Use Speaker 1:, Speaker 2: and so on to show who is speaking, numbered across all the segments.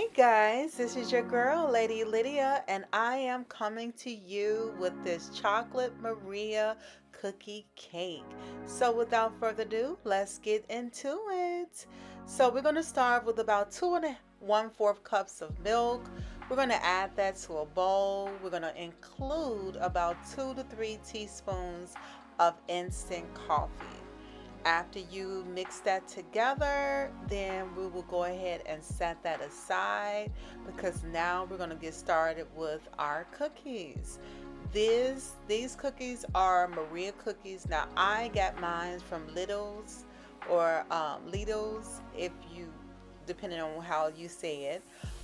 Speaker 1: Hey guys, this is your girl, Lady Lydia, and I am coming to you with this chocolate Maria cookie cake. So, without further ado, let's get into it. So, we're going to start with about 2 and 1/4 cups of milk. We're going to add that to a bowl. We're going to include about 2 to 3 teaspoons of instant coffee. After you mix that together, then we will go ahead and set that aside because now we're going to get started with our cookies. These cookies are Maria cookies. Now I got mine from Little's or Little's, if you depending on how you say it.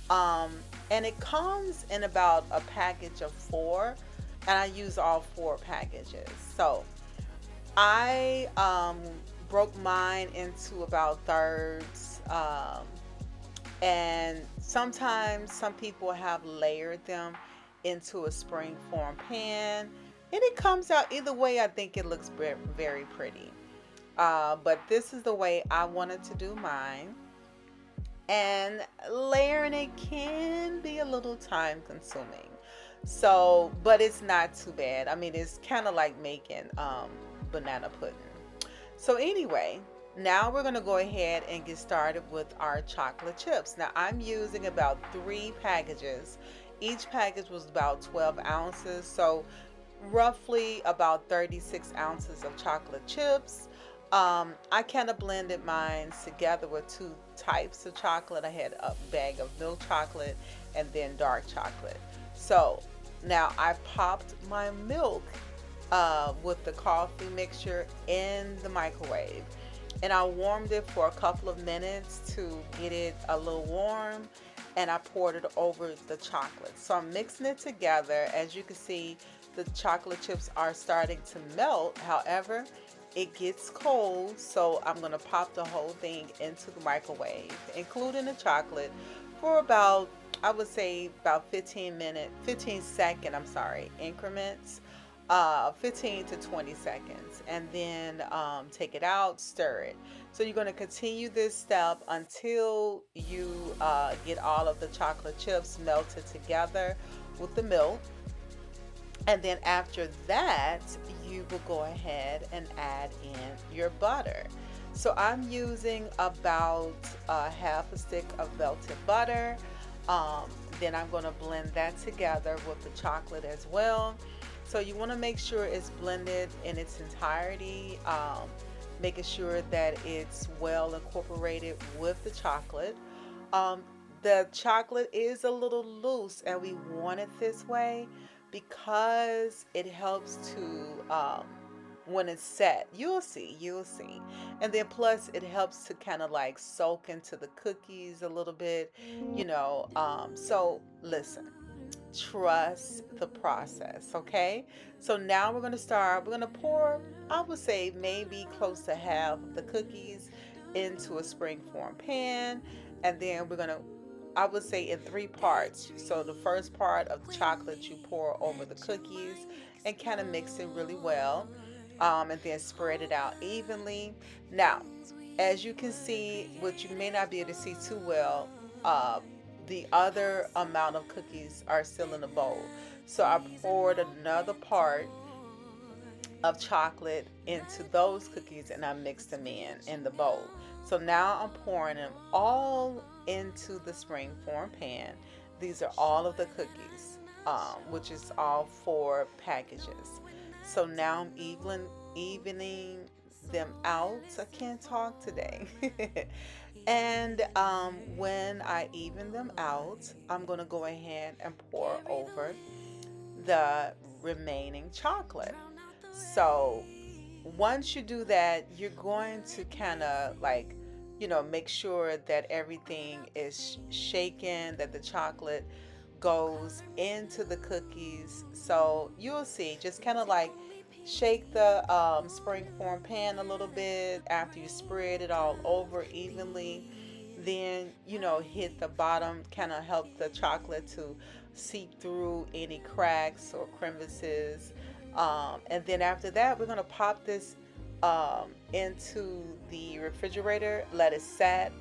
Speaker 1: Um, and it comes in about a package of four, and I use all four packages. So I broke mine into about thirds, and sometimes some people have layered them into a spring form pan, and it comes out either way. I think it looks very pretty. But this is the way I wanted to do mine, and layering it can be a little time consuming. So, but it's not too bad. I mean, it's kind of like making banana pudding. So anyway, now we're going to go ahead and get started with our chocolate chips. Now I'm using about 3 packages. Each package was about 12 ounces, so roughly about 36 ounces of chocolate chips. I kind of blended mine together with 2 types of chocolate. I had a bag of milk chocolate and then dark chocolate. So now I popped my milk with the coffee mixture in the microwave. And I warmed it for a couple of minutes to get it a little warm. And I poured it over the chocolate. So I'm mixing it together. As you can see, the chocolate chips are starting to melt. However, it gets cold. So I'm going to pop the whole thing into the microwave, including the chocolate, for about, I would say, about 15 second, increments, 15 to 20 seconds, and then take it out, stir it. So you're going to continue this step until you get all of the chocolate chips melted together with the milk. And then after that, you will go ahead and add in your butter. So I'm using about half a stick of melted butter. Then I'm going to blend that together with the chocolate as well. So you want to make sure it's blended in its entirety, making sure that it's well incorporated with the chocolate. Um, the chocolate is a little loose, and we want it this way because it helps to, when it's set, you'll see. And then plus it helps to kind of like soak into the cookies a little bit. So listen, trust the process, okay? So now we're going to pour, I would say maybe close to half of the cookies into a spring form pan. And then we're going to, I would say, in 3 parts. So the first part of the chocolate you pour over the cookies and kind of mix it really well, and then spread it out evenly. Now, as you can see, what you may not be able to see too well, uh, the other amount of cookies are still in the bowl. So I poured another part of chocolate into those cookies and I mixed them in the bowl. So now I'm pouring them all into the spring form pan. These are all of the cookies, which is all 4 packages. So now I'm evening them out. I can't talk today. And when I even them out, I'm going to go ahead and pour over the remaining chocolate. So once you do that, you're going to kind of like, make sure that everything is shaken, that the chocolate goes into the cookies. So you'll see, just kind of like shake the spring form pan a little bit after you spread it all over evenly. Then, hit the bottom, kind of help the chocolate to seep through any cracks or crevices. And then after that, we're going to pop this into the refrigerator, let it set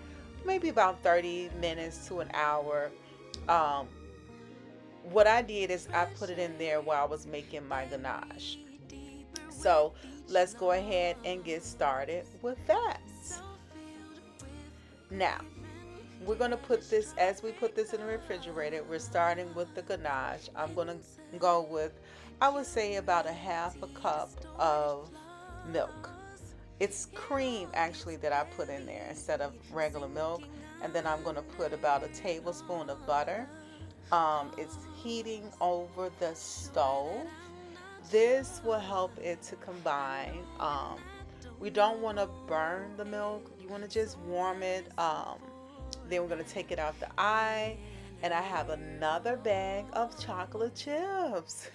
Speaker 1: maybe about 30 minutes to an hour. Um, what I did is I put it in there while I was making my ganache. So let's go ahead and get started with that. Now, we're going to put this, as we put this in the refrigerator, we're starting with the ganache. I'm going to go with, I would say, about a half a cup of milk. It's cream actually that I put in there instead of regular milk. And then I'm going to put about a tablespoon of butter. It's heating over the stove. This will help it to combine. We don't want to burn the milk. You want to just warm it. Then we're going to take it out the eye. And I have another bag of chocolate chips.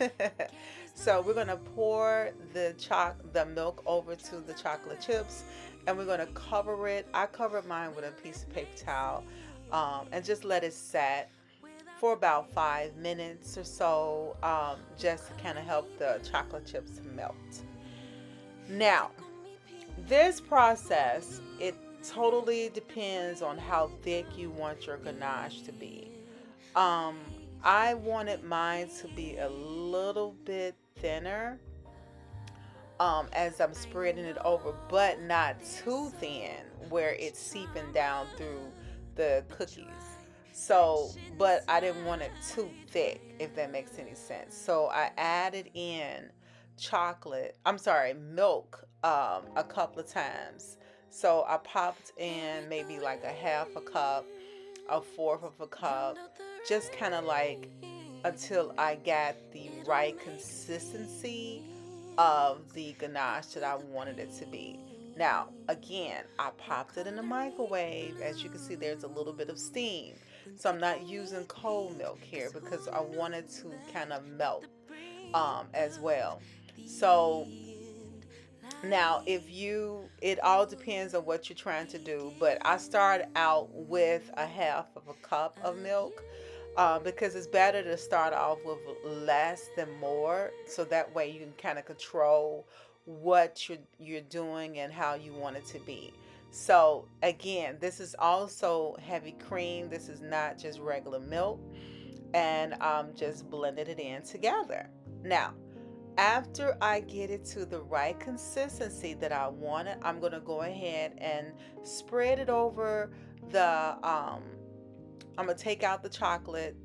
Speaker 1: So we're going to pour the milk over to the chocolate chips. And we're going to cover it. I covered mine with a piece of paper towel. And just let it set for about 5 minutes or so, just to kind of help the chocolate chips to melt. Now, this process, it totally depends on how thick you want your ganache to be. Um, I wanted mine to be a little bit thinner, as I'm spreading it over, but not too thin where it's seeping down through the cookies. So, but I didn't want it too thick, if that makes any sense. So I added in milk, a couple of times. So I popped in maybe like a half a cup, a fourth of a cup, just kind of like until I got the right consistency of the ganache that I wanted it to be. Now, again, I popped it in the microwave. As you can see, there's a little bit of steam. So I'm not using cold milk here because I wanted to kind of melt, as well. So now, it all depends on what you're trying to do, but I start out with a half of a cup of milk, because it's better to start off with less than more, so that way you can kind of control what you're doing and how you want it to be. So again, this is also heavy cream. This is not just regular milk, and just blended it in together. Now, after I get it to the right consistency that I want it, I'm going to go ahead and spread it over the. I'm going to take out the chocolate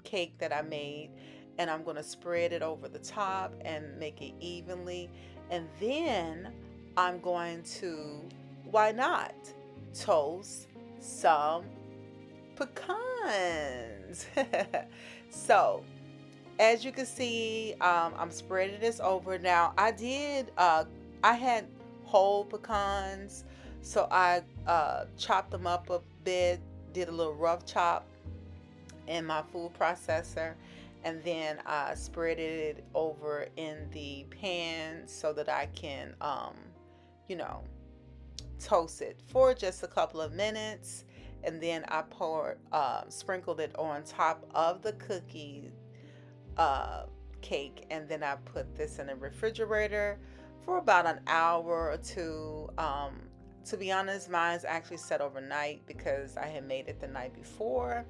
Speaker 1: cake that I made, and I'm going to spread it over the top and make it evenly. And then I'm going to, why not, toast some pecans. So, as you can see, I'm spreading this over. Now, I had whole pecans, so I chopped them up a bit, did a little rough chop in my food processor, and then I spread it over in the pan so that I can, you know, toast it for just a couple of minutes. And then I sprinkled it on top of the cookie uh, cake, and then I put this in the refrigerator for about an hour or two. To be honest, mine's actually set overnight because I had made it the night before,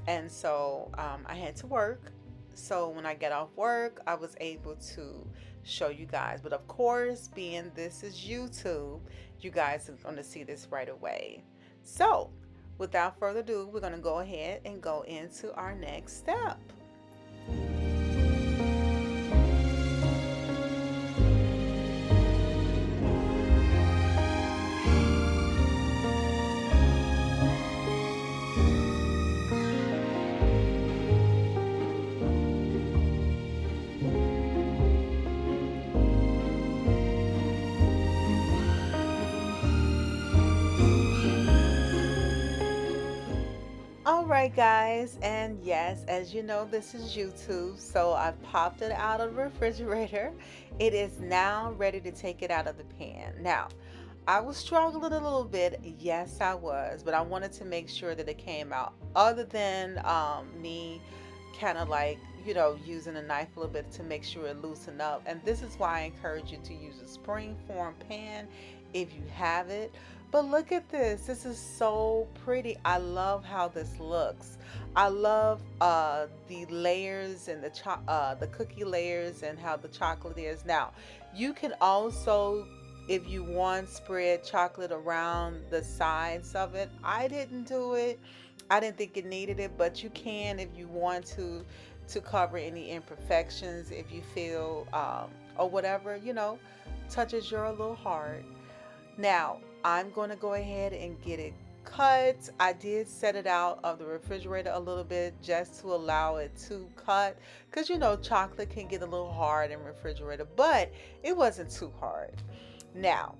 Speaker 1: and so I had to work. So when I get off work, I was able to show you guys. But of course, being this is YouTube, you guys are going to see this right away. So without further ado, we're going to go ahead and go into our next step. All right, guys, and yes, as you know, this is YouTube, so I've popped it out of the refrigerator. It is now ready to take it out of the pan. Now, I was struggling a little bit. Yes, I was, but I wanted to make sure that it came out. Other than me kind of like, using a knife a little bit to make sure it loosened up. And this is why I encourage you to use a spring form pan if you have it. But look at this. This is so pretty. I love how this looks. I love the layers and the cookie layers and how the chocolate is. Now, you can also, if you want, spread chocolate around the sides of it. I didn't do it. I didn't think it needed it, but you can if you want to cover any imperfections if you feel or whatever, touches your little heart. Now, I'm going to go ahead and get it cut. I did set it out of the refrigerator a little bit just to allow it to cut because chocolate can get a little hard in refrigerator, but it wasn't too hard. Now,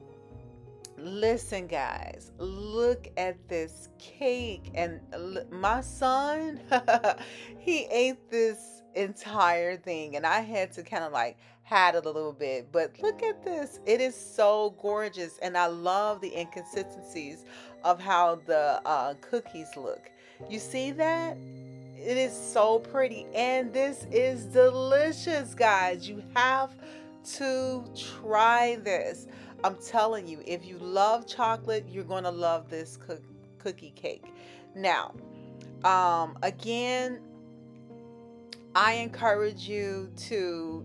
Speaker 1: listen, guys, look at this cake. And my son, he ate this entire thing, and I had to kind of like hide it a little bit. But look at this. It is so gorgeous, and I love the inconsistencies of how the cookies look. You see that? It is so pretty, and this is delicious, guys. You have to try this. I'm telling you, if you love chocolate, you're going to love this cookie cake. Now, again, I encourage you to,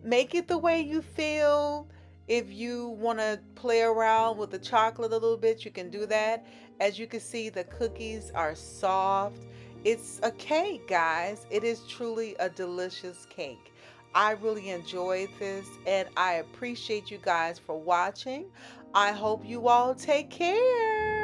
Speaker 1: make it the way you feel. If you want to play around with the chocolate a little bit, you can do that. As you can see, the cookies are soft. It's a cake, guys. It is truly a delicious cake. I really enjoyed this and I appreciate you guys for watching. I hope you all take care.